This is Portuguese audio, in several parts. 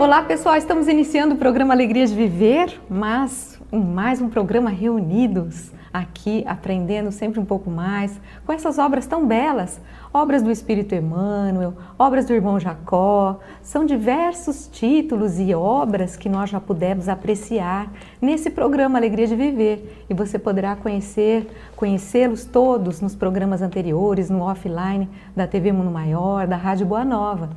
Olá pessoal, estamos iniciando o programa Alegria de Viver, mas mais um programa reunidos aqui, aprendendo sempre um pouco mais com essas obras tão belas, obras do Espírito Emmanuel, obras do irmão Jacó, são diversos títulos e obras que nós já pudemos apreciar nesse programa Alegria de Viver, e você poderá conhecê-los todos nos programas anteriores, no offline da TV Mundo Maior, da Rádio Boa Nova.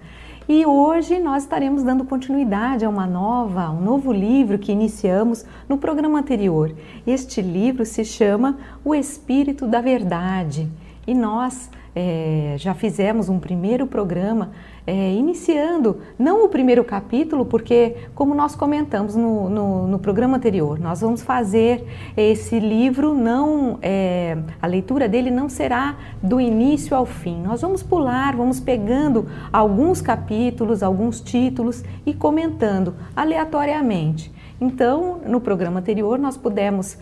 E hoje nós estaremos dando continuidade a um novo livro que iniciamos no programa anterior. Este livro se chama O Espírito da Verdade. E nós já fizemos um primeiro programa iniciando, não o primeiro capítulo, porque como nós comentamos no programa anterior, nós vamos fazer esse livro, a leitura dele não será do início ao fim. Nós vamos pular, vamos pegando alguns capítulos, alguns títulos e comentando aleatoriamente. Então, no programa anterior nós pudemos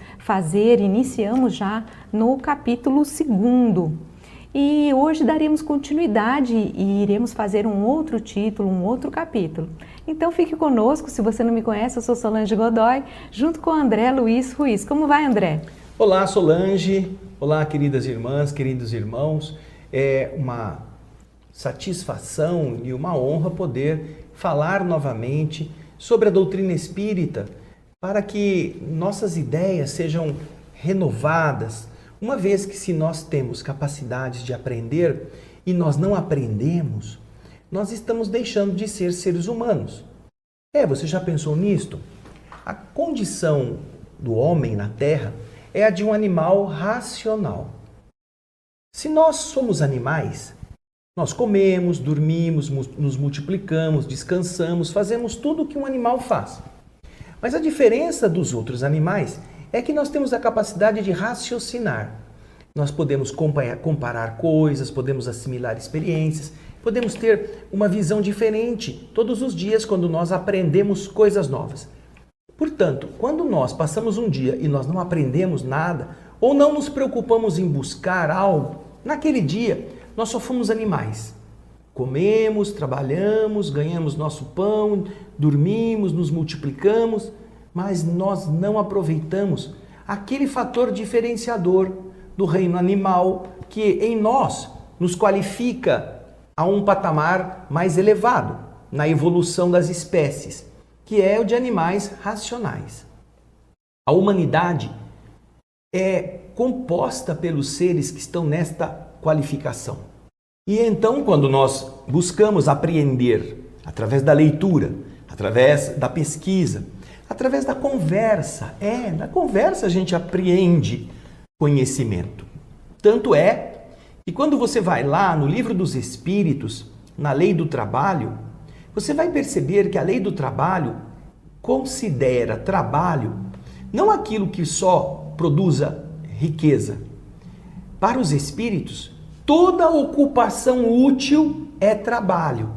iniciamos já no capítulo 2º. E hoje daremos continuidade e iremos fazer um outro título, um outro capítulo. Então fique conosco, se você não me conhece, eu sou Solange Godoy, junto com André Luiz Ruiz. Como vai, André? Olá, Solange. Olá, queridas irmãs, queridos irmãos. É uma satisfação e uma honra poder falar novamente sobre a doutrina espírita para que nossas ideias sejam renovadas, uma vez que se nós temos capacidades de aprender e nós não aprendemos, nós estamos deixando de ser seres humanos. Você já pensou nisto? A condição do homem na Terra é a de um animal racional. Se nós somos animais, nós comemos, dormimos, nos multiplicamos, descansamos, fazemos tudo o que um animal faz. Mas a diferença dos outros animais é que nós temos a capacidade de raciocinar. Nós podemos comparar coisas, podemos assimilar experiências, podemos ter uma visão diferente todos os dias quando nós aprendemos coisas novas. Portanto, quando nós passamos um dia e nós não aprendemos nada, ou não nos preocupamos em buscar algo, naquele dia nós só fomos animais. Comemos, trabalhamos, ganhamos nosso pão, dormimos, nos multiplicamos, mas nós não aproveitamos aquele fator diferenciador do reino animal que em nós nos qualifica a um patamar mais elevado na evolução das espécies, que é o de animais racionais. A humanidade é composta pelos seres que estão nesta qualificação. E então, quando nós buscamos apreender através da leitura, através da pesquisa, através da conversa, na conversa a gente apreende conhecimento. Tanto é que quando você vai lá no Livro dos Espíritos, na Lei do Trabalho, você vai perceber que a Lei do Trabalho considera trabalho não aquilo que só produza riqueza. Para os espíritos, toda ocupação útil é trabalho.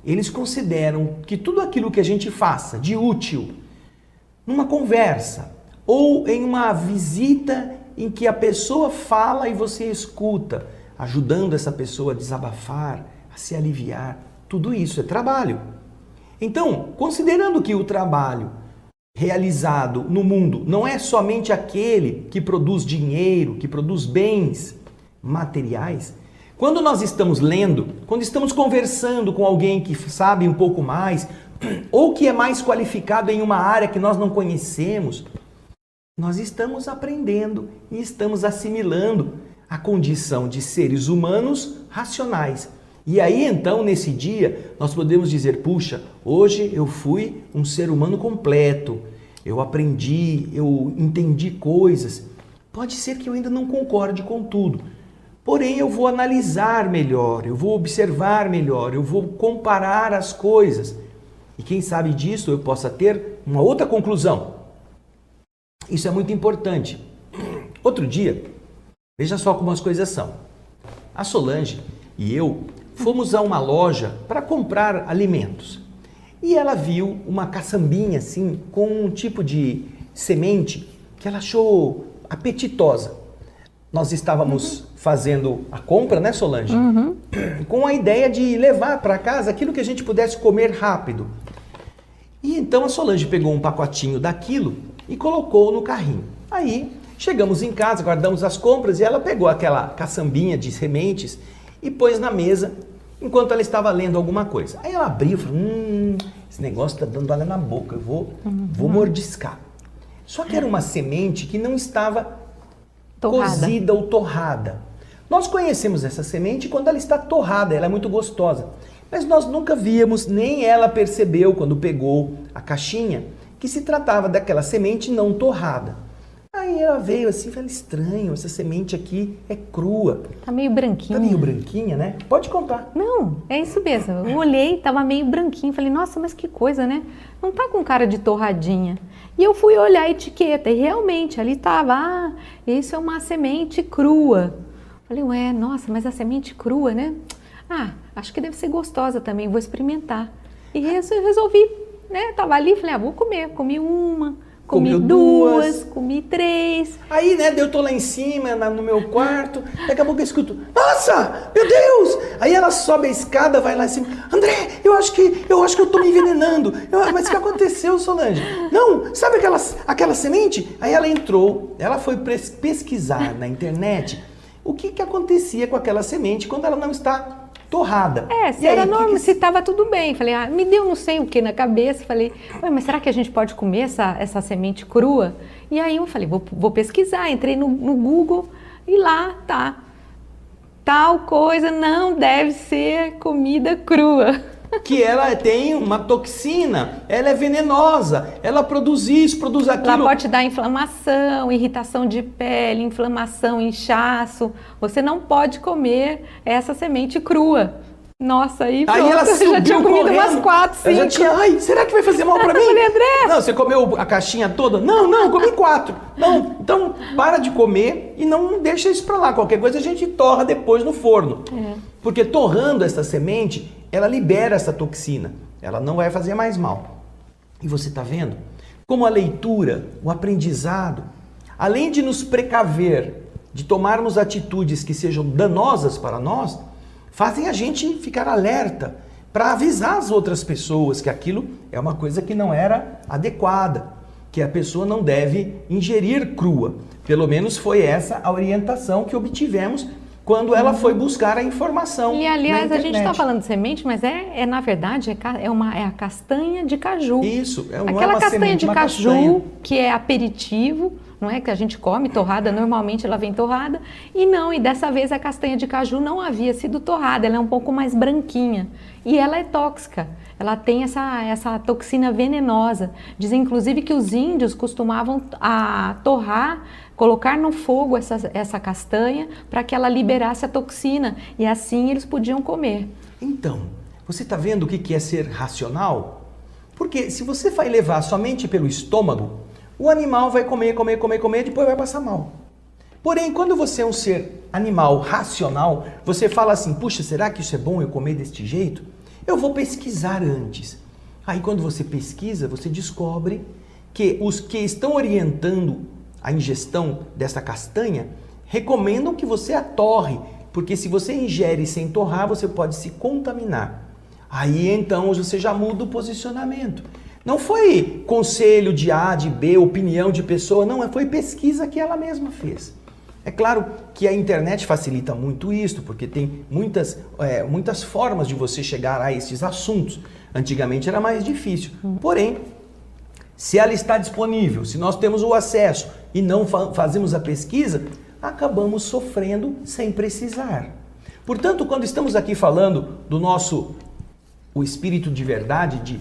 Eles consideram que tudo aquilo que a gente faça de útil, numa conversa ou em uma visita em que a pessoa fala e você escuta, ajudando essa pessoa a desabafar, a se aliviar, tudo isso é trabalho. Então, considerando que o trabalho realizado no mundo não é somente aquele que produz dinheiro, que produz bens materiais, quando nós estamos lendo, quando estamos conversando com alguém que sabe um pouco mais, ou que é mais qualificado em uma área que nós não conhecemos, nós estamos aprendendo e estamos assimilando a condição de seres humanos racionais. E aí então, nesse dia, nós podemos dizer, puxa, hoje eu fui um ser humano completo, eu aprendi, eu entendi coisas. Pode ser que eu ainda não concorde com tudo, porém eu vou analisar melhor, eu vou observar melhor, eu vou comparar as coisas. E quem sabe disso eu possa ter uma outra conclusão. Isso é muito importante. Outro dia, veja só como as coisas são. A Solange e eu fomos a uma loja para comprar alimentos. E ela viu uma caçambinha assim, com um tipo de semente que ela achou apetitosa. Nós estávamos fazendo a compra, né, Solange? Com a ideia de levar para casa aquilo que a gente pudesse comer rápido. E então a Solange pegou um pacotinho daquilo e colocou no carrinho. Aí chegamos em casa, guardamos as compras e ela pegou aquela caçambinha de sementes e pôs na mesa enquanto ela estava lendo alguma coisa. Aí ela abriu e falou, esse negócio está dando água na boca, eu vou mordiscar. Só que era uma semente que não estava cozida ou torrada. Nós conhecemos essa semente quando ela está torrada, ela é muito gostosa. Mas nós nunca víamos, nem ela percebeu quando pegou a caixinha, que se tratava daquela semente não torrada. Aí ela veio assim, falei, estranho, essa semente aqui é crua. Tá meio branquinha. Tá meio branquinha, né? Pode contar. Não, é isso mesmo. Eu olhei, tava meio branquinho. Falei, nossa, mas que coisa, né? Não tá com cara de torradinha. E eu fui olhar a etiqueta e realmente ali tava, isso é uma semente crua. Falei, ué, nossa, mas a semente crua, né? Acho que deve ser gostosa também, vou experimentar. E resolvi, né? Tava ali, falei, vou comer. Comi uma, comi duas, comi 3. Aí, né, eu tô lá em cima, no meu quarto, daqui a pouco eu escuto, nossa, meu Deus! Aí ela sobe a escada, vai lá em cima, André, eu acho que eu tô me envenenando. Mas o que aconteceu, Solange? Não, sabe aquela semente? Aí ela entrou, ela foi pesquisar na internet o que acontecia com aquela semente quando ela não está torrada. Se era normal, se estava tudo bem. Falei, me deu não sei o que na cabeça. Falei, mas será que a gente pode comer essa semente crua? E aí eu falei, vou pesquisar. Entrei no Google e lá tá. Tal coisa não deve ser comida crua. Que ela tem uma toxina, ela é venenosa, ela produz isso, produz aquilo. Ela pode dar inflamação, irritação de pele, inflamação, inchaço. Você não pode comer essa semente crua. Nossa, aí ela eu já tinha comido umas 4, 5. Eu já tinha, será que vai fazer mal pra mim? Eu falei, André. Não, você comeu a caixinha toda? Não, comi 4. Não, então para de comer e não deixa isso pra lá. Qualquer coisa a gente torra depois no forno. Porque torrando essa semente, ela libera essa toxina. Ela não vai fazer mais mal. E você tá vendo? Como a leitura, o aprendizado, além de nos precaver, de tomarmos atitudes que sejam danosas para nós, fazem a gente ficar alerta para avisar as outras pessoas que aquilo é uma coisa que não era adequada, que a pessoa não deve ingerir crua. Pelo menos foi essa a orientação que obtivemos quando ela foi buscar a informação. E aliás, na a gente está falando de semente, mas na verdade é a castanha de caju. Isso, não aquela é uma castanha semente, de uma caju castanha. Que é aperitivo, não é que a gente come torrada, normalmente ela vem torrada, e dessa vez a castanha de caju não havia sido torrada, ela é um pouco mais branquinha e ela é tóxica, ela tem essa toxina venenosa. Dizem inclusive que os índios costumavam torrar, colocar no fogo essa castanha para que ela liberasse a toxina e assim eles podiam comer. Então, você está vendo o que é ser racional? Porque se você vai levar somente pelo estômago, o animal vai comer, depois vai passar mal. Porém, quando você é um ser animal racional, você fala assim, puxa, será que isso é bom eu comer deste jeito? Eu vou pesquisar antes. Aí quando você pesquisa, você descobre que os que estão orientando a ingestão dessa castanha recomendam que você a torre, porque se você ingere sem torrar, você pode se contaminar. Aí então você já muda o posicionamento. Não foi conselho de A, de B, opinião de pessoa, não, foi pesquisa que ela mesma fez. É claro que a internet facilita muito isso, porque tem muitas formas de você chegar a esses assuntos. Antigamente era mais difícil. Porém, se ela está disponível, se nós temos o acesso e não fazemos a pesquisa, acabamos sofrendo sem precisar. Portanto, quando estamos aqui falando do o Espírito de Verdade, de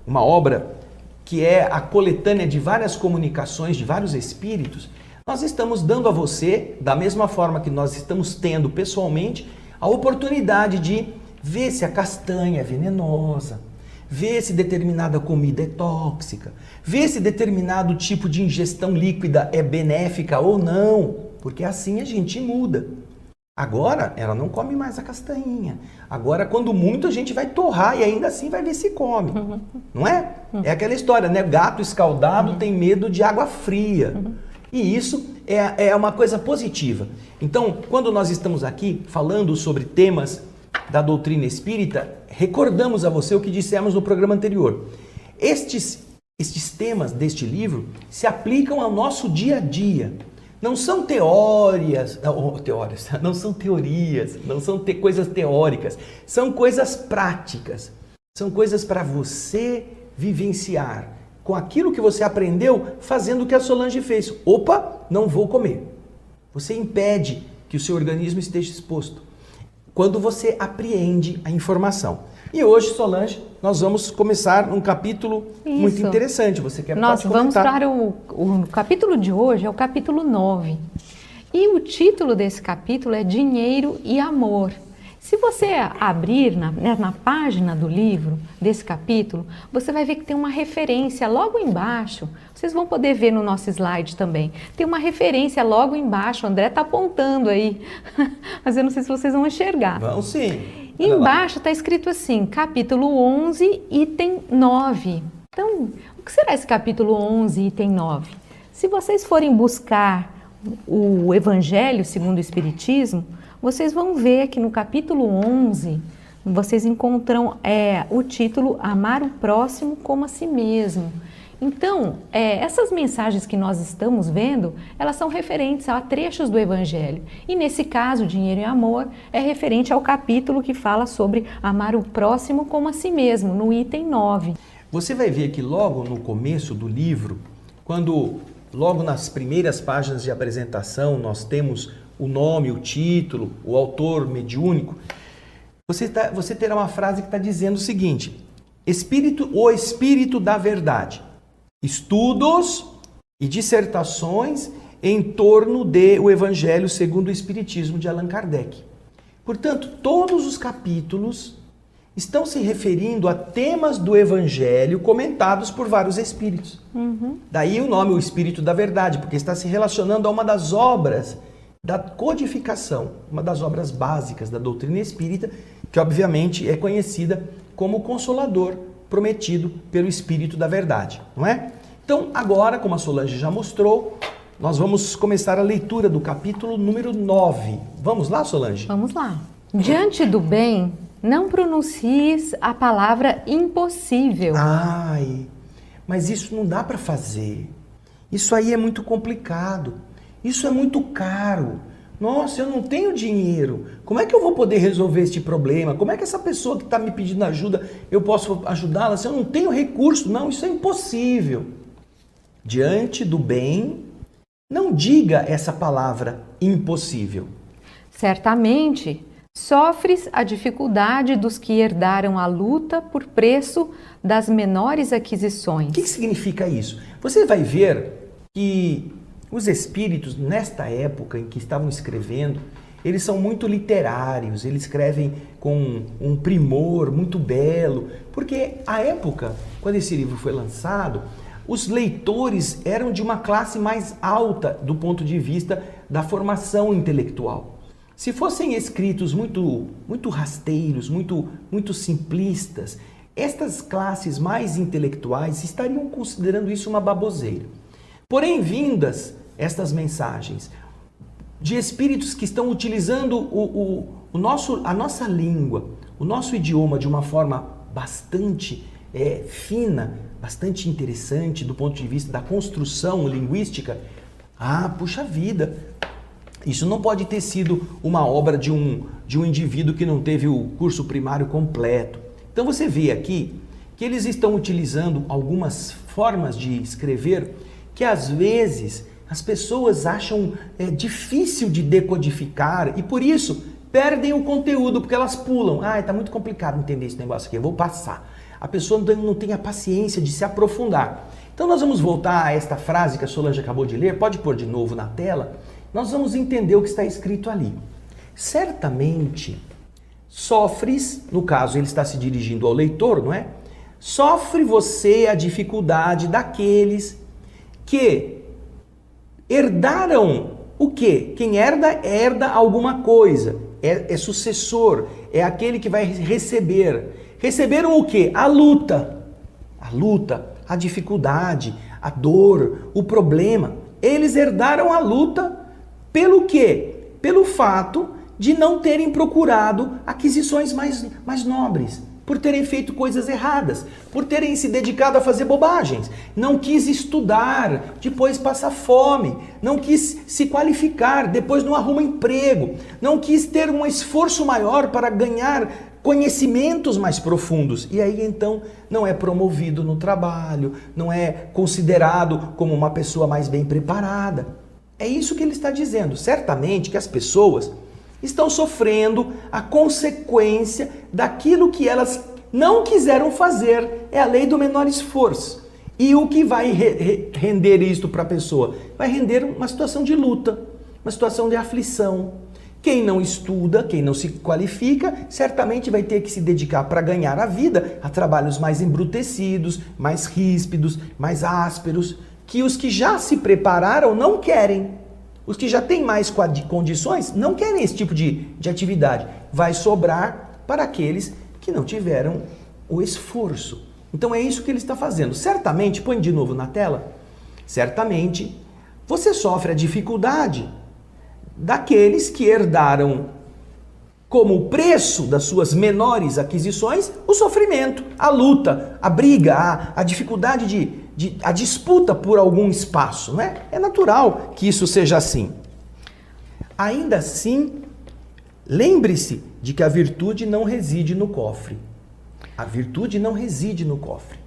uma obra que é a coletânea de várias comunicações de vários espíritos, nós estamos dando a você, da mesma forma que nós estamos tendo pessoalmente, a oportunidade de ver se a castanha é venenosa, ver se determinada comida é tóxica, ver se determinado tipo de ingestão líquida é benéfica ou não, porque assim a gente muda. Agora, ela não come mais a castanhinha. Agora, quando muito, a gente vai torrar e ainda assim vai ver se come. Não é? É aquela história, né? Gato escaldado tem medo de água fria. E isso é uma coisa positiva. Então, quando nós estamos aqui falando sobre temas da doutrina espírita, recordamos a você o que dissemos no programa anterior. Estes temas deste livro se aplicam ao nosso dia a dia. Não são teorias, não são teorias, não são coisas teóricas, são coisas práticas. São coisas para você vivenciar com aquilo que você aprendeu fazendo o que a Solange fez. Opa, não vou comer. Você impede que o seu organismo esteja exposto quando você apreende a informação. E hoje, Solange, nós vamos começar um capítulo muito interessante. Você quer Nós vamos para o capítulo de hoje, é o capítulo 9. E o título desse capítulo é Dinheiro e Amor. Se você abrir na página do livro, desse capítulo, você vai ver que tem uma referência logo embaixo. Vocês vão poder ver no nosso slide também. Tem uma referência logo embaixo, o André está apontando aí, mas eu não sei se vocês vão enxergar. Vão sim. E embaixo está escrito assim, capítulo 11, item 9. Então, o que será esse capítulo 11, item 9? Se vocês forem buscar o Evangelho segundo o Espiritismo, vocês vão ver que no capítulo 11, vocês encontram o título Amar o Próximo como a si mesmo. Então, essas mensagens que nós estamos vendo, elas são referentes a trechos do Evangelho. E nesse caso, Dinheiro e Amor, é referente ao capítulo que fala sobre amar o próximo como a si mesmo, no item 9. Você vai ver que logo no começo do livro, logo nas primeiras páginas de apresentação, nós temos o nome, o título, o autor mediúnico, você terá uma frase que está dizendo o seguinte: o Espírito da Verdade. Estudos e dissertações em torno do Evangelho segundo o Espiritismo de Allan Kardec. Portanto, todos os capítulos estão se referindo a temas do Evangelho comentados por vários espíritos. Daí o nome, o Espírito da Verdade, porque está se relacionando a uma das obras da codificação, uma das obras básicas da doutrina espírita, que obviamente é conhecida como o Consolador, prometido pelo Espírito da Verdade, não é? Então, agora, como a Solange já mostrou, nós vamos começar a leitura do capítulo número 9. Vamos lá, Solange? Vamos lá. Diante do bem, não pronuncies a palavra impossível. Ai, mas isso não dá para fazer. Isso aí é muito complicado. Isso é muito caro. Nossa, eu não tenho dinheiro. Como é que eu vou poder resolver este problema? Como é que essa pessoa que está me pedindo ajuda, eu posso ajudá-la se eu não tenho recurso? Não, isso é impossível. Diante do bem, não diga essa palavra impossível. Certamente, sofres a dificuldade dos que herdaram a luta por preço das menores aquisições. O que significa isso? Você vai ver que os espíritos, nesta época em que estavam escrevendo, eles são muito literários, eles escrevem com um primor muito belo, porque a época, quando esse livro foi lançado, os leitores eram de uma classe mais alta do ponto de vista da formação intelectual. Se fossem escritos muito rasteiros, muito simplistas, estas classes mais intelectuais estariam considerando isso uma baboseira. Porém, vindas estas mensagens de espíritos que estão utilizando a nossa língua, o nosso idioma de uma forma bastante fina, bastante interessante do ponto de vista da construção linguística, puxa vida, isso não pode ter sido uma obra de um indivíduo que não teve o curso primário completo. Então você vê aqui que eles estão utilizando algumas formas de escrever que às vezes as pessoas acham difícil de decodificar e por isso perdem o conteúdo, porque elas pulam. Está muito complicado entender esse negócio aqui, eu vou passar. A pessoa não tem a paciência de se aprofundar. Então nós vamos voltar a esta frase que a Solange acabou de ler, pode pôr de novo na tela, nós vamos entender o que está escrito ali. Certamente sofres, no caso ele está se dirigindo ao leitor, não é? Sofre você a dificuldade daqueles que herdaram o quê? Quem herda alguma coisa, é sucessor, é aquele que vai receber. Receberam o quê? A luta, a dificuldade, a dor, o problema. Eles herdaram a luta pelo quê? Pelo fato de não terem procurado aquisições mais nobres, por terem feito coisas erradas, por terem se dedicado a fazer bobagens. Não quis estudar, depois passa fome. Não quis se qualificar, depois não arruma emprego. Não quis ter um esforço maior para ganhar conhecimentos mais profundos. E aí então não é promovido no trabalho, não é considerado como uma pessoa mais bem preparada. É isso que ele está dizendo. Certamente que as pessoas estão sofrendo a consequência daquilo que elas não quiseram fazer. É a lei do menor esforço. E o que vai render isto para a pessoa? Vai render uma situação de luta, uma situação de aflição. Quem não estuda, quem não se qualifica, certamente vai ter que se dedicar para ganhar a vida a trabalhos mais embrutecidos, mais ríspidos, mais ásperos, que os que já se prepararam não querem. Os que já têm mais condições não querem esse tipo de atividade. Vai sobrar para aqueles que não tiveram o esforço. Então é isso que ele está fazendo. Certamente, põe de novo na tela, certamente você sofre a dificuldade daqueles que herdaram como preço das suas menores aquisições o sofrimento, a luta, a briga, a dificuldade a disputa por algum espaço, não é? É natural que isso seja assim. Ainda assim, lembre-se de que a virtude não reside no cofre. A virtude não reside no cofre.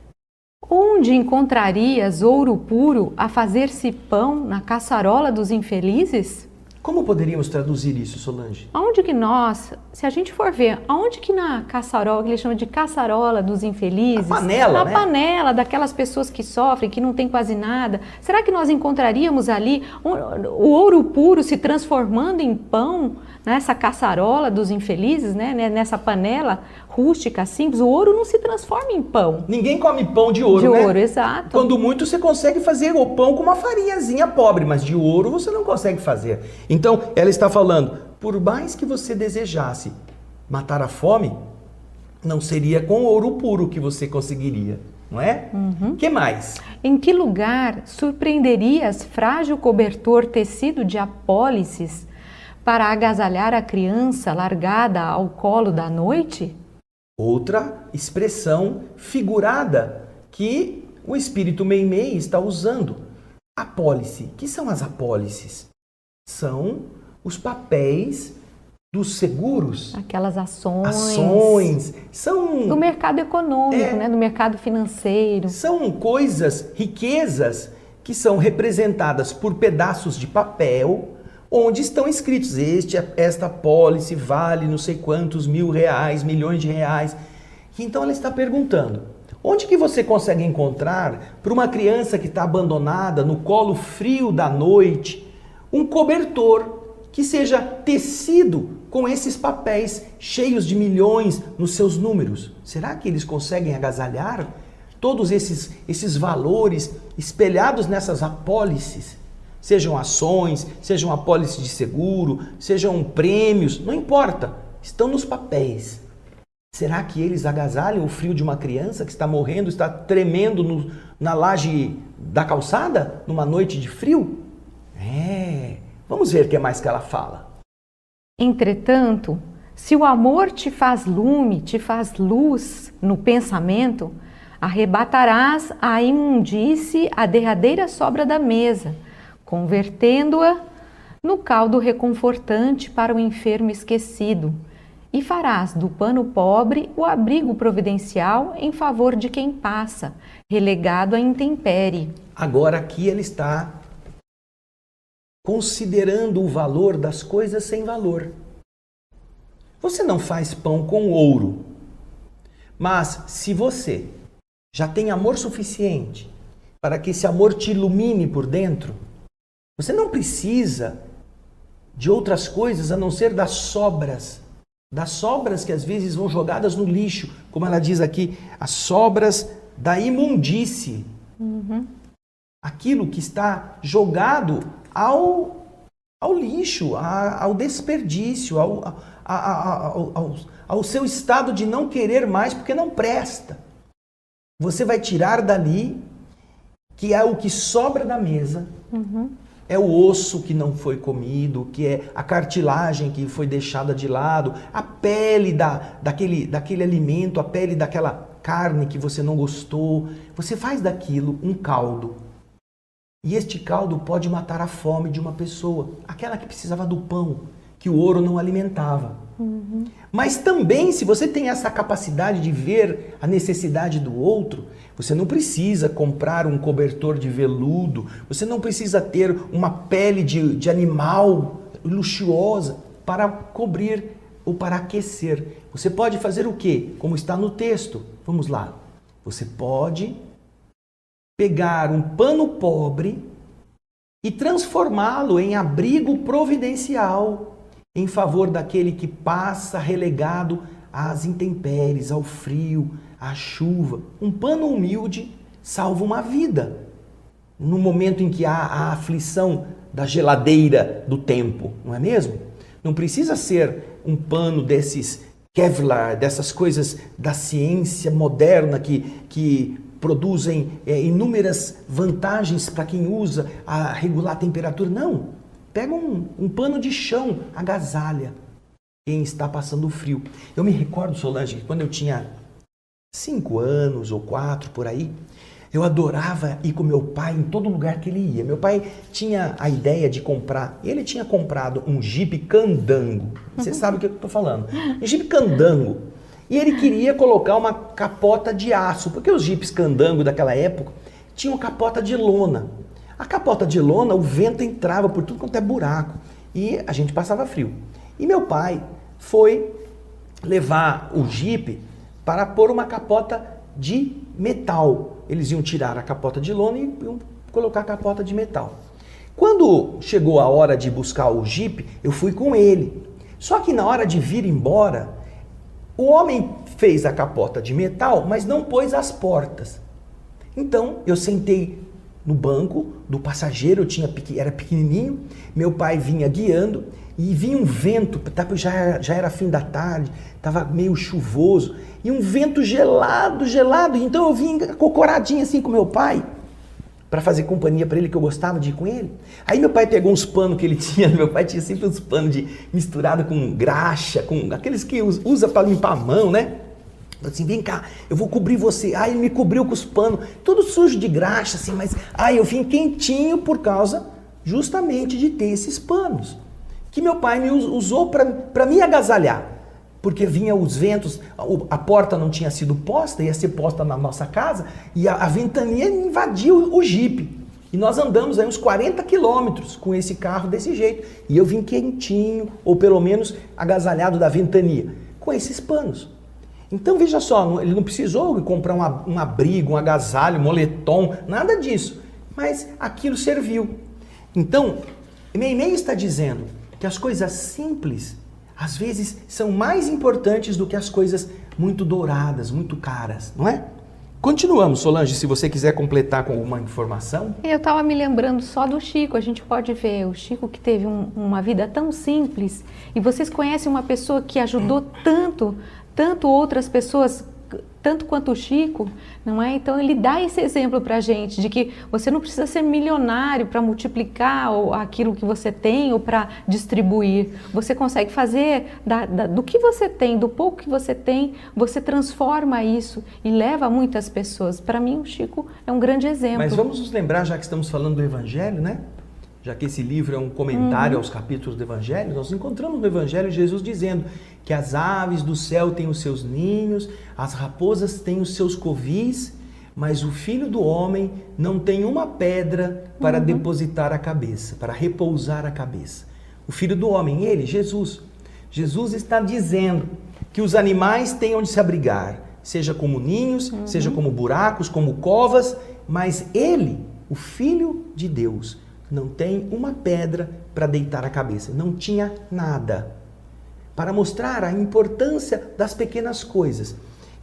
Onde encontrarias ouro puro a fazer-se pão na caçarola dos infelizes? Como poderíamos traduzir isso, Solange? Aonde que nós, se a gente for ver, aonde que na caçarola, que ele chama de caçarola dos infelizes, a panela, na panela daquelas pessoas que sofrem, que não tem quase nada, será que nós encontraríamos ali o ouro puro se transformando em pão nessa caçarola dos infelizes, né? Nessa panela rústica, simples? O ouro não se transforma em pão. Ninguém come pão de ouro, né? De ouro, exato. Quando muito você consegue fazer o pão com uma farinhazinha pobre, mas de ouro você não consegue fazer. Então, ela está falando, por mais que você desejasse matar a fome, não seria com ouro puro que você conseguiria, não é? Que mais? Em que lugar surpreenderias frágil cobertor tecido de apólices para agasalhar a criança largada ao colo da noite? Outra expressão figurada que o espírito Meimei está usando. Apólice. O que são as apólices? São os papéis dos seguros. Aquelas ações. Ações. São do mercado econômico, né? Do mercado financeiro. São coisas, riquezas, que são representadas por pedaços de papel, onde estão escritos, esta apólice vale não sei quantos R$1.000, milhões de reais. Então ela está perguntando, onde que você consegue encontrar, para uma criança que está abandonada no colo frio da noite, um cobertor que seja tecido com esses papéis cheios de milhões nos seus números? Será que eles conseguem agasalhar todos esses valores espelhados nessas apólices? Sejam ações, sejam apólices de seguro, sejam prêmios, não importa, estão nos papéis. Será que eles agasalham o frio de uma criança que está morrendo, está tremendo na laje da calçada, numa noite de frio? Vamos ver o que mais que ela fala. Entretanto, se o amor te faz lume, te faz luz no pensamento, arrebatarás a imundície a derradeira sobra da mesa, convertendo-a no caldo reconfortante para o enfermo esquecido, e farás do pano pobre o abrigo providencial em favor de quem passa, relegado à intempérie. Agora aqui ele está considerando o valor das coisas sem valor. Você não faz pão com ouro, mas se você já tem amor suficiente para que esse amor te ilumine por dentro, você não precisa de outras coisas a não ser das sobras que às vezes vão jogadas no lixo, como ela diz aqui, as sobras da imundície. Aquilo que está jogado ao lixo, ao desperdício, ao seu estado de não querer mais porque não presta. Você vai tirar dali, que é o que sobra da mesa, é o osso que não foi comido, que é a cartilagem que foi deixada de lado, a pele daquele alimento, a pele daquela carne que você não gostou. Você faz daquilo um caldo. E este caldo pode matar a fome de uma pessoa, aquela que precisava do pão, que o ouro não alimentava. Mas também, se você tem essa capacidade de ver a necessidade do outro, você não precisa comprar um cobertor de veludo, você não precisa ter uma pele de animal luxuosa para cobrir ou para aquecer. Você pode fazer o quê? Como está no texto. Vamos lá. Você pode pegar um pano pobre e transformá-lo em abrigo providencial em favor daquele que passa relegado às intempéries, ao frio, à chuva. Um pano humilde salva uma vida no momento em que há a aflição da geladeira do tempo, não é mesmo? Não precisa ser um pano desses Kevlar, dessas coisas da ciência moderna que produzem inúmeras vantagens para quem usa a regular a temperatura. Não, pega um pano de chão, agasalha quem está passando frio. Eu me recordo, Solange, que quando eu tinha 5 anos ou 4 por aí, eu adorava ir com meu pai em todo lugar que ele ia. Meu pai tinha a ideia de comprar, ele tinha comprado um Jeep Candango. Você sabe o que eu estou falando. Um Jeep Candango. E ele queria colocar uma capota de aço, porque os Jeeps Candango daquela época tinham capota de lona. A capota de lona, o vento entrava por tudo quanto é buraco e a gente passava frio. E meu pai foi levar o Jeep para pôr uma capota de metal. Eles iam tirar a capota de lona e iam colocar a capota de metal. Quando chegou a hora de buscar o Jeep, eu fui com ele. Só que na hora de vir embora, o homem fez a capota de metal, mas não pôs as portas. Então, eu sentei no banco do passageiro, era pequenininho, meu pai vinha guiando e vinha um vento, já era fim da tarde, estava meio chuvoso, e um vento gelado, então eu vim acocoradinho assim com meu pai, para fazer companhia para ele, que eu gostava de ir com ele. Aí meu pai pegou uns panos que ele tinha, meu pai tinha sempre uns panos misturado com graxa, com aqueles que usa para limpar a mão, né? Assim, vem cá, eu vou cobrir você. Aí ele me cobriu com os panos, tudo sujo de graxa, assim, mas aí eu vim quentinho por causa justamente de ter esses panos, que meu pai me usou para me agasalhar. Porque vinha os ventos, a porta não tinha sido posta, ia ser posta na nossa casa, e a ventania invadiu o Jeep. E nós andamos aí uns 40 quilômetros com esse carro desse jeito. E eu vim quentinho, ou pelo menos agasalhado da ventania, com esses panos. Então veja só, ele não precisou comprar um abrigo, um agasalho, um moletom, nada disso. Mas aquilo serviu. Então, Meimei está dizendo que as coisas simples às vezes são mais importantes do que as coisas muito douradas, muito caras, não é? Continuamos, Solange, se você quiser completar com alguma informação. Eu estava me lembrando só do Chico, a gente pode ver o Chico que teve uma vida tão simples, e vocês conhecem uma pessoa que ajudou tanto outras pessoas, tanto quanto o Chico, não é? Então ele dá esse exemplo para a gente, de que você não precisa ser milionário para multiplicar aquilo que você tem ou para distribuir. Você consegue fazer do que você tem, do pouco que você tem, você transforma isso e leva muitas pessoas. Para mim o Chico é um grande exemplo. Mas vamos nos lembrar, já que estamos falando do Evangelho, né? Já que esse livro é um comentário aos capítulos do Evangelho, nós encontramos no Evangelho Jesus dizendo que as aves do céu têm os seus ninhos, as raposas têm os seus covis, mas o Filho do Homem não tem uma pedra para depositar a cabeça, para repousar a cabeça. O Filho do Homem, ele, Jesus. Jesus está dizendo que os animais têm onde se abrigar, seja como ninhos, seja como buracos, como covas, mas ele, o Filho de Deus, não tem uma pedra para deitar a cabeça. Não tinha nada. Para mostrar a importância das pequenas coisas.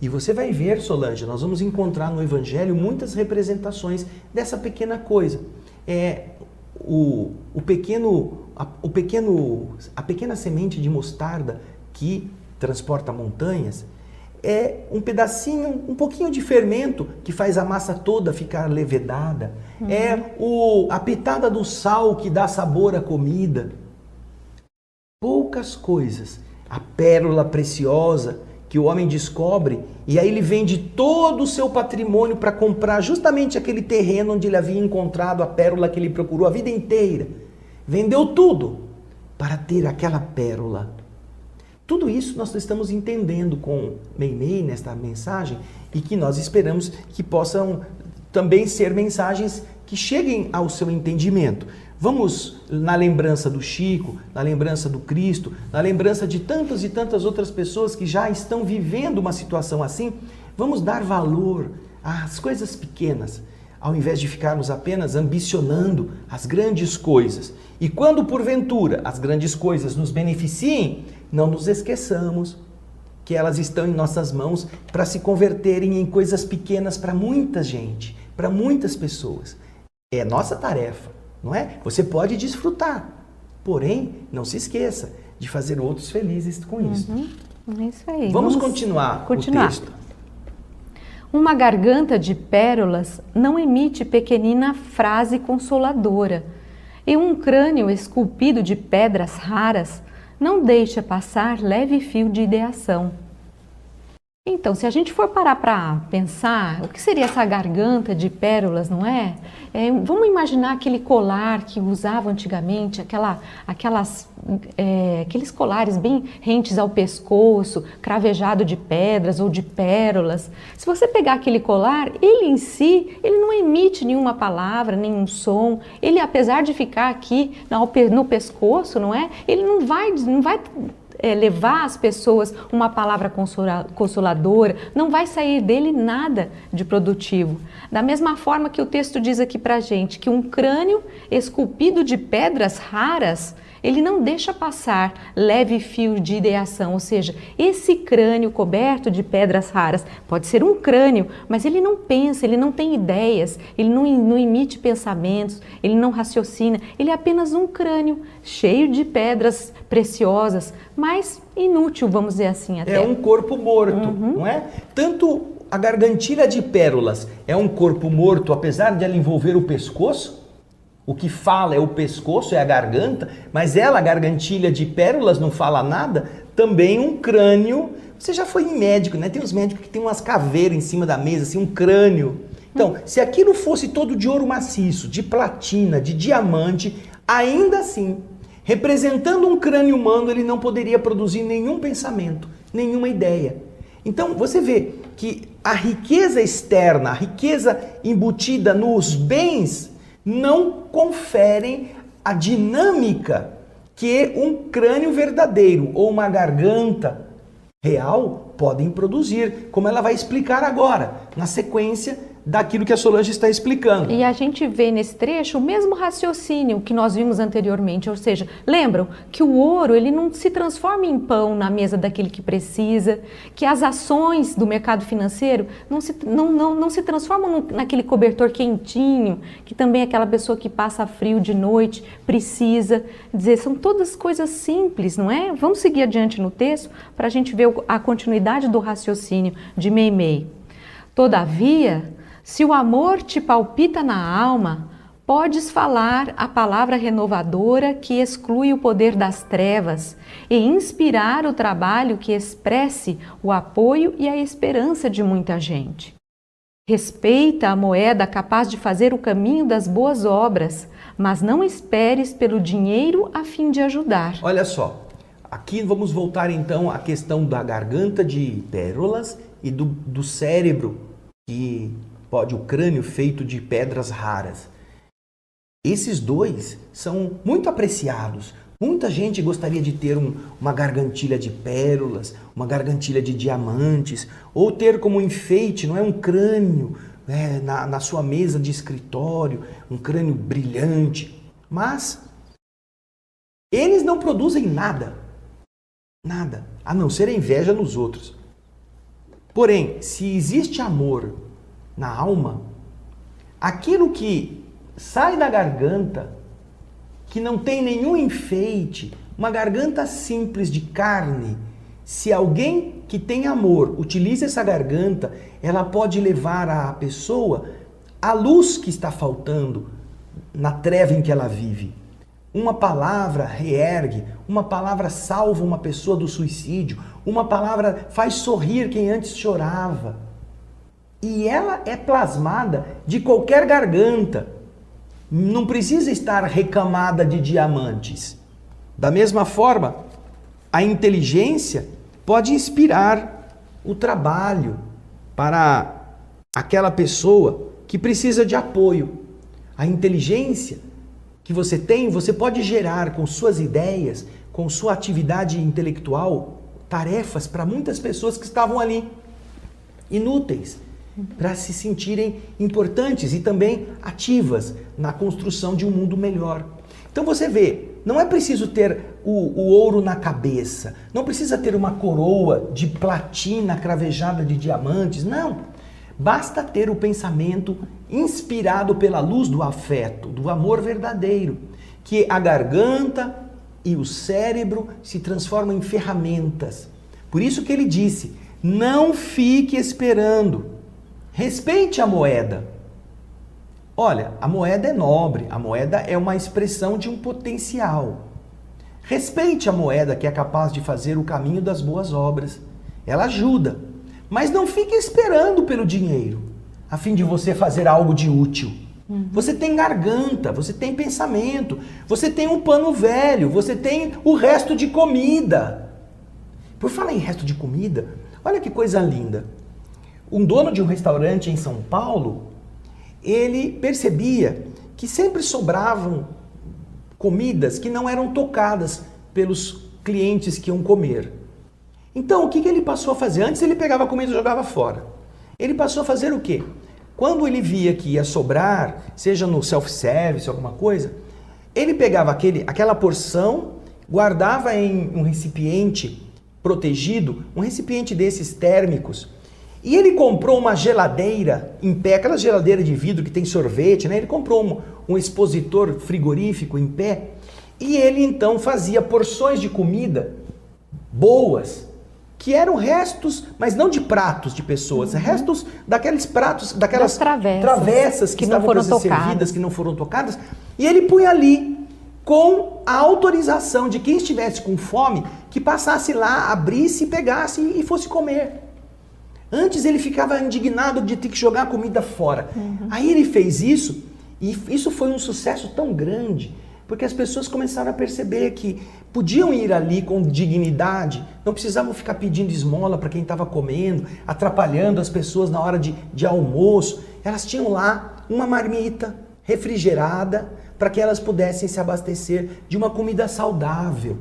E você vai ver, Solange, nós vamos encontrar no Evangelho muitas representações dessa pequena coisa. A pequena semente de mostarda que transporta montanhas, é um pedacinho, um pouquinho de fermento que faz a massa toda ficar levedada. É a pitada do sal que dá sabor à comida. Poucas coisas. A pérola preciosa que o homem descobre e aí ele vende todo o seu patrimônio para comprar justamente aquele terreno onde ele havia encontrado a pérola que ele procurou a vida inteira. Vendeu tudo para ter aquela pérola. Tudo isso nós estamos entendendo com Meimei nesta mensagem e que nós esperamos que possam também ser mensagens que cheguem ao seu entendimento. Vamos na lembrança do Chico, na lembrança do Cristo, na lembrança de tantas e tantas outras pessoas que já estão vivendo uma situação assim, vamos dar valor às coisas pequenas, ao invés de ficarmos apenas ambicionando as grandes coisas. E quando porventura as grandes coisas nos beneficiem, não nos esqueçamos que elas estão em nossas mãos para se converterem em coisas pequenas para muita gente, para muitas pessoas. É nossa tarefa, não é? Você pode desfrutar, porém, não se esqueça de fazer outros felizes com isso. É isso aí. Vamos continuar o texto. Uma garganta de pérolas não emite pequenina frase consoladora, e um crânio esculpido de pedras raras não deixa passar leve fio de ideação. Então, se a gente for parar para pensar, o que seria essa garganta de pérolas, não é? Vamos imaginar aquele colar que usava antigamente, aqueles colares bem rentes ao pescoço, cravejado de pedras ou de pérolas. Se você pegar aquele colar, ele em si, ele não emite nenhuma palavra, nenhum som. Ele, apesar de ficar aqui no pescoço, não é? Ele não vai levar às pessoas uma palavra consoladora, não vai sair dele nada de produtivo. Da mesma forma que o texto diz aqui pra gente, que um crânio esculpido de pedras raras, ele não deixa passar leve fio de ideação, ou seja, esse crânio coberto de pedras raras pode ser um crânio, mas ele não pensa, ele não tem ideias, ele não emite pensamentos, ele não raciocina, ele é apenas um crânio cheio de pedras preciosas, mas inútil, vamos dizer assim até. É um corpo morto, não é? Tanto a gargantilha de pérolas é um corpo morto, apesar de ela envolver o pescoço. O que fala é o pescoço, é a garganta, mas ela, a gargantilha de pérolas, não fala nada. Também um crânio. Você já foi em médico, né? Tem uns médicos que tem umas caveiras em cima da mesa, assim, um crânio. Então, se aquilo fosse todo de ouro maciço, de platina, de diamante, ainda assim, representando um crânio humano, ele não poderia produzir nenhum pensamento, nenhuma ideia. Então, você vê que a riqueza externa, a riqueza embutida nos bens, não conferem a dinâmica que um crânio verdadeiro ou uma garganta real podem produzir, como ela vai explicar agora, na sequência daquilo que a Solange está explicando. E a gente vê nesse trecho o mesmo raciocínio que nós vimos anteriormente, ou seja, lembram que o ouro ele não se transforma em pão na mesa daquele que precisa, que as ações do mercado financeiro não se transformam naquele cobertor quentinho, que também aquela pessoa que passa frio de noite precisa. Dizer, são todas coisas simples, não é? Vamos seguir adiante no texto para a gente ver a continuidade do raciocínio de Meimei. Todavia, se o amor te palpita na alma, podes falar a palavra renovadora que exclui o poder das trevas e inspirar o trabalho que expresse o apoio e a esperança de muita gente. Respeita a moeda capaz de fazer o caminho das boas obras, mas não esperes pelo dinheiro a fim de ajudar. Olha só, aqui vamos voltar então à questão da garganta de pérolas e do cérebro, que pode o crânio feito de pedras raras. Esses dois são muito apreciados. Muita gente gostaria de ter uma gargantilha de pérolas, uma gargantilha de diamantes, ou ter como enfeite, não é, um crânio na sua mesa de escritório, um crânio brilhante. Mas eles não produzem nada, a não ser a inveja nos outros. Porém, se existe amor na alma, aquilo que sai da garganta, que não tem nenhum enfeite, uma garganta simples de carne, Se alguém que tem amor utiliza essa garganta, ela pode levar a pessoa à luz que está faltando na treva em que ela vive. Uma palavra reergue, uma palavra salva uma pessoa do suicídio, uma palavra faz sorrir quem antes chorava. E ela é plasmada de qualquer garganta. Não precisa estar recamada de diamantes. Da mesma forma, a inteligência pode inspirar o trabalho para aquela pessoa que precisa de apoio. A inteligência que você tem, você pode gerar com suas ideias, com sua atividade intelectual, tarefas para muitas pessoas que estavam ali, inúteis, para se sentirem importantes e também ativas na construção de um mundo melhor. Então você vê, não é preciso ter o ouro na cabeça, não precisa ter uma coroa de platina cravejada de diamantes, não. Basta ter o pensamento inspirado pela luz do afeto, do amor verdadeiro, que a garganta e o cérebro se transformam em ferramentas. Por isso que ele disse, não fique esperando, respeite a moeda. Olha, a moeda é nobre, a moeda é uma expressão de um potencial. Respeite a moeda que é capaz de fazer o caminho das boas obras. Ela ajuda, mas não fique esperando pelo dinheiro, a fim de você fazer algo de útil. Você tem garganta, você tem pensamento, você tem um pano velho, você tem o resto de comida. Por falar em resto de comida, olha que coisa linda. Um dono de um restaurante em São Paulo, ele percebia que sempre sobravam comidas que não eram tocadas pelos clientes que iam comer. Então, o que ele passou a fazer? Antes ele pegava a comida e jogava fora. Ele passou a fazer o quê? Quando ele via que ia sobrar, seja no self-service, alguma coisa, ele pegava aquela porção, guardava em um recipiente protegido, um recipiente desses térmicos, e ele comprou uma geladeira em pé, aquela geladeira de vidro que tem sorvete, né? Ele comprou um expositor frigorífico em pé, e ele então fazia porções de comida boas, que eram restos, mas não de pratos de pessoas, restos daqueles pratos, daquelas travessas que estavam para ser servidas, que não foram tocadas, e ele punha ali com a autorização de quem estivesse com fome, que passasse lá, abrisse, pegasse e fosse comer. Antes ele ficava indignado de ter que jogar a comida fora. Aí ele fez isso, e isso foi um sucesso tão grande, porque as pessoas começaram a perceber que podiam ir ali com dignidade, não precisavam ficar pedindo esmola para quem estava comendo, atrapalhando as pessoas na hora de almoço. Elas tinham lá uma marmita refrigerada para que elas pudessem se abastecer de uma comida saudável.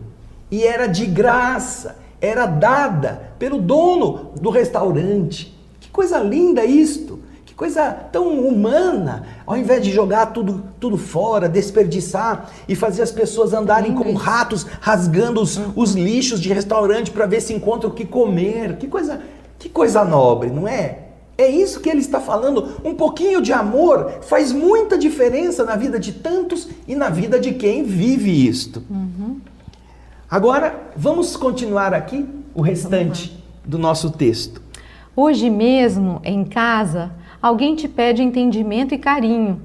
E era de graça, era dada pelo dono do restaurante. Que coisa linda isto! Que coisa tão humana! Ao invés de jogar tudo fora, desperdiçar e fazer as pessoas andarem como ratos, rasgando os lixos de restaurante para ver se encontram o que comer. Que coisa nobre, não é? É isso que ele está falando. Um pouquinho de amor faz muita diferença na vida de tantos e na vida de quem vive isto. Agora, vamos continuar aqui o restante do nosso texto. Hoje mesmo, em casa, alguém te pede entendimento e carinho.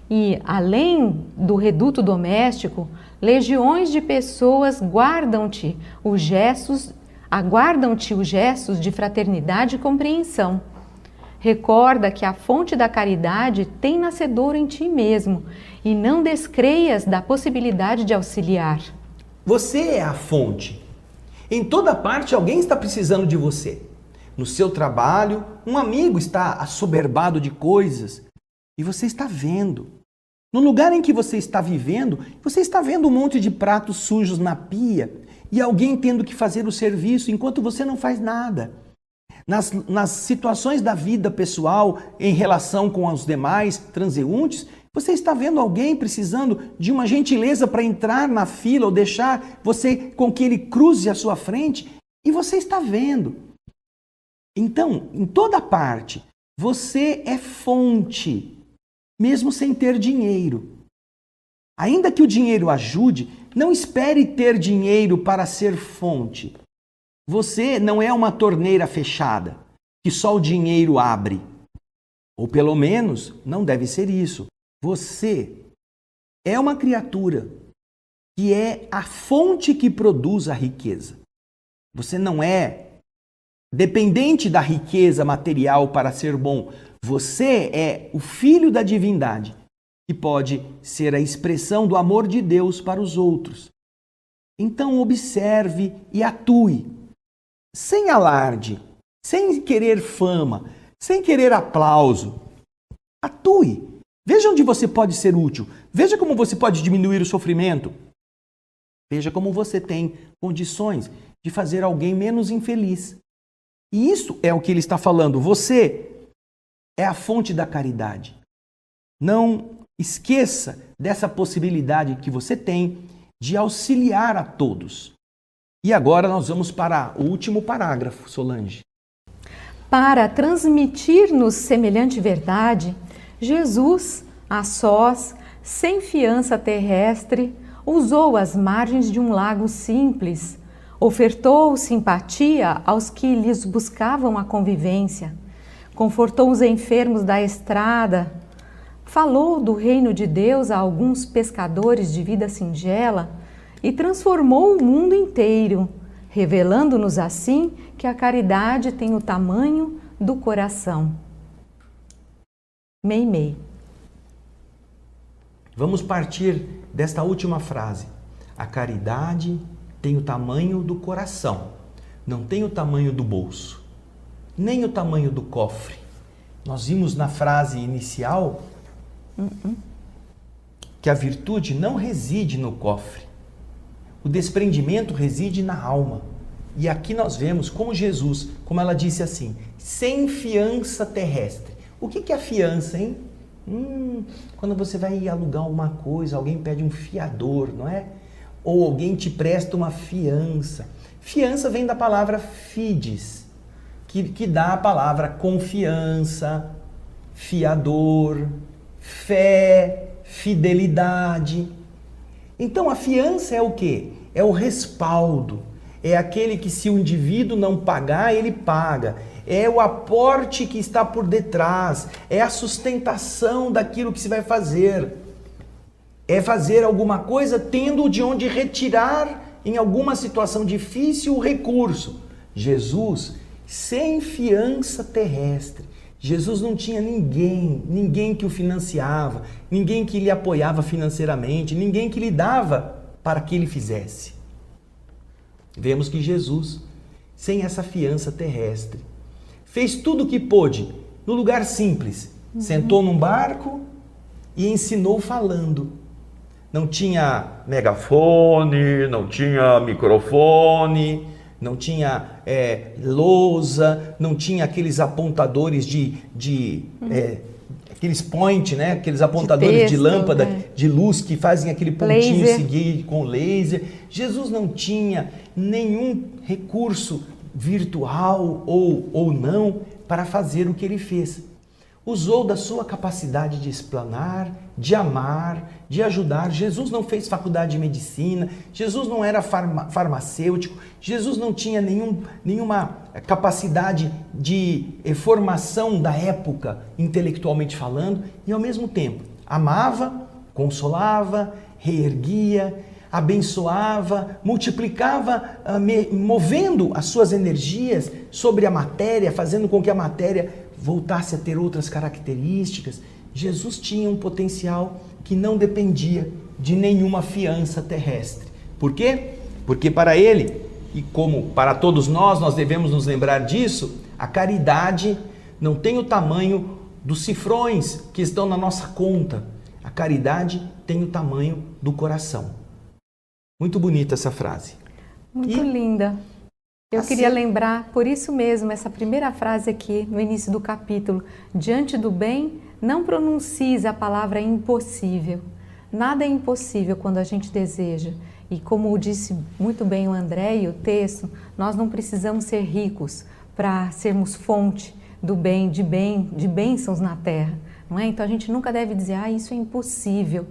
E, além do reduto doméstico, legiões de pessoas aguardam-te os gestos de fraternidade e compreensão. Recorda que a fonte da caridade tem nascedouro em ti mesmo e não descreias da possibilidade de auxiliar. Você é a fonte. Em toda parte alguém está precisando de você. No seu trabalho, um amigo está assoberbado de coisas e você está vendo. No lugar em que você está vivendo um monte de pratos sujos na pia e alguém tendo que fazer o serviço enquanto você não faz nada. Nas situações da vida pessoal, em relação com os demais transeuntes, você está vendo alguém precisando de uma gentileza para entrar na fila ou deixar você com que ele cruze a sua frente e você está vendo. Então, em toda parte, você é fonte, mesmo sem ter dinheiro. Ainda que o dinheiro ajude, não espere ter dinheiro para ser fonte. Você não é uma torneira fechada que só o dinheiro abre. Ou pelo menos não deve ser isso. Você é uma criatura que é a fonte que produz a riqueza. Você não é dependente da riqueza material para ser bom. Você é o filho da divindade, que pode ser a expressão do amor de Deus para os outros. Então observe e atue, sem alarde, sem querer fama, sem querer aplauso. Atue. Veja onde você pode ser útil. Veja como você pode diminuir o sofrimento. Veja como você tem condições de fazer alguém menos infeliz. E isso é o que ele está falando. Você é a fonte da caridade. Não esqueça dessa possibilidade que você tem de auxiliar a todos. E agora nós vamos para o último parágrafo, Solange. Para transmitir-nos semelhante verdade, Jesus, a sós, sem fiança terrestre, usou as margens de um lago simples, ofertou simpatia aos que lhes buscavam a convivência, confortou os enfermos da estrada, falou do reino de Deus a alguns pescadores de vida singela e transformou o mundo inteiro, revelando-nos assim que a caridade tem o tamanho do coração. Meimei. Vamos partir desta última frase. A caridade tem o tamanho do coração, não tem o tamanho do bolso, nem o tamanho do cofre. Nós vimos na frase inicial que a virtude não reside no cofre. O desprendimento reside na alma. E aqui nós vemos como Jesus, como ela disse assim, sem fiança terrestre. O que é a fiança, hein? Quando você vai alugar uma coisa, alguém pede um fiador, não é? Ou alguém te presta uma fiança. Fiança vem da palavra fides, que dá a palavra confiança, fiador, fé, fidelidade. Então a fiança é o quê? É o respaldo. É aquele que se o indivíduo não pagar, ele paga. É o aporte que está por detrás. É a sustentação daquilo que se vai fazer. É fazer alguma coisa tendo de onde retirar em alguma situação difícil o recurso. Jesus, sem fiança terrestre. Jesus não tinha ninguém que o financiava, ninguém que lhe apoiava financeiramente, ninguém que lhe dava para que ele fizesse. Vemos que Jesus, sem essa fiança terrestre, fez tudo o que pôde no lugar simples. Sentou num barco e ensinou falando. Não tinha megafone, não tinha microfone, não tinha lousa, não tinha aqueles apontadores aqueles point, né? Aqueles apontadores de, texto, de lâmpada, de luz que fazem aquele pontinho seguir com laser. Jesus não tinha nenhum recurso virtual ou não para fazer o que ele fez. Usou da sua capacidade de explanar, de amar, de ajudar. Jesus não fez faculdade de medicina, Jesus não era farmacêutico, Jesus não tinha nenhuma capacidade de formação da época, intelectualmente falando, e ao mesmo tempo amava, consolava, reerguia, abençoava, multiplicava, movendo as suas energias sobre a matéria, fazendo com que a matéria voltasse a ter outras características. Jesus tinha um potencial que não dependia de nenhuma fiança terrestre. Por quê? Porque para ele, e como para todos nós devemos nos lembrar disso, a caridade não tem o tamanho dos cifrões que estão na nossa conta. A caridade tem o tamanho do coração. Muito bonita essa frase. Muito linda. Eu queria lembrar, por isso mesmo, essa primeira frase aqui no início do capítulo. Diante do bem, não pronuncies a palavra impossível. Nada é impossível quando a gente deseja. E como disse muito bem o André e o texto, nós não precisamos ser ricos para sermos fonte do bem, de bênçãos na terra. Não é? Então a gente nunca deve dizer, isso é impossível.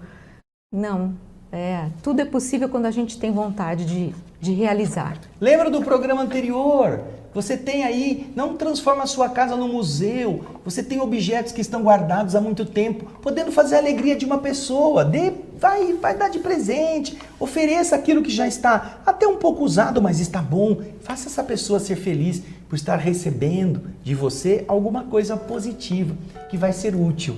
Não. Tudo é possível quando a gente tem vontade de realizar. Lembra do programa anterior? Você tem aí, não transforma a sua casa num museu. Você tem objetos que estão guardados há muito tempo, podendo fazer a alegria de uma pessoa. Vai dar de presente, ofereça aquilo que já está até um pouco usado, mas está bom. Faça essa pessoa ser feliz por estar recebendo de você alguma coisa positiva que vai ser útil.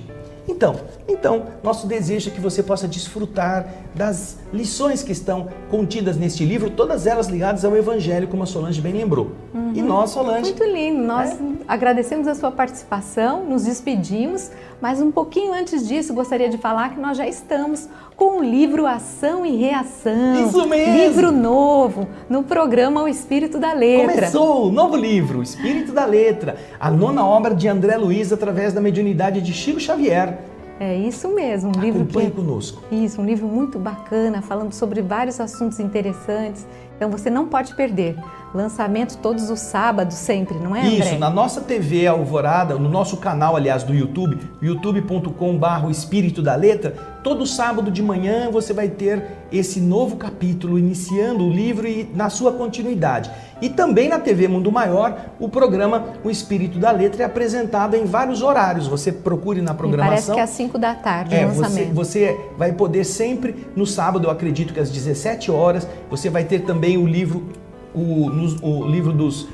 Então, nosso desejo é que você possa desfrutar das lições que estão contidas neste livro, todas elas ligadas ao Evangelho, como a Solange bem lembrou. E nós, Solange... Muito lindo, nós agradecemos a sua participação, nos despedimos, mas um pouquinho antes disso, gostaria de falar que nós já estamos com o livro Ação e Reação. Isso mesmo! Livro novo, no programa O Espírito da Letra. Começou o novo livro, O Espírito da Letra, a 9ª obra de André Luiz através da mediunidade de Chico Xavier. É isso mesmo, um livro Acompanhe conosco. Isso, um livro muito bacana, falando sobre vários assuntos interessantes. Então você não pode perder. Lançamento todos os sábados, sempre, não é, André? Isso, na nossa TV Alvorada, no nosso canal, aliás, do YouTube, youtube.com/o Espírito da Letra, todo sábado de manhã você vai ter esse novo capítulo, iniciando o livro e na sua continuidade. E também na TV Mundo Maior, o programa O Espírito da Letra é apresentado em vários horários. Você procure na programação. Parece que é às 5 da tarde o lançamento. Você vai poder sempre, no sábado, eu acredito que às 17 horas, você vai ter também o livro, o livro dos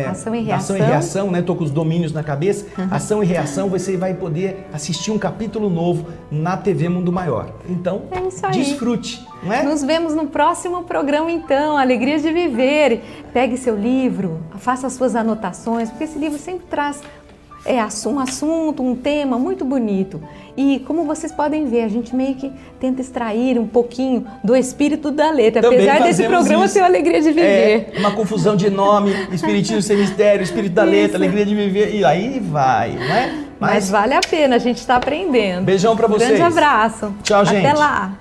Ação e Reação, né? Tô com os domínios na cabeça. Ação e Reação, você vai poder assistir um capítulo novo na TV Mundo Maior. Então, é isso aí. Desfrute, não é? Nos vemos no próximo programa então, Alegria de Viver. Pegue seu livro, faça as suas anotações, porque esse livro sempre traz um assunto, um tema muito bonito. E como vocês podem ver, a gente meio que tenta extrair um pouquinho do espírito da letra, Também apesar desse programa isso. ter Alegria de Viver. Uma confusão de nome, Espiritismo Sem Mistério, Espírito da Letra, Alegria de Viver, e aí vai, né? Mas vale a pena, a gente está aprendendo. Beijão pra vocês. Grande abraço. Tchau, gente. Até lá.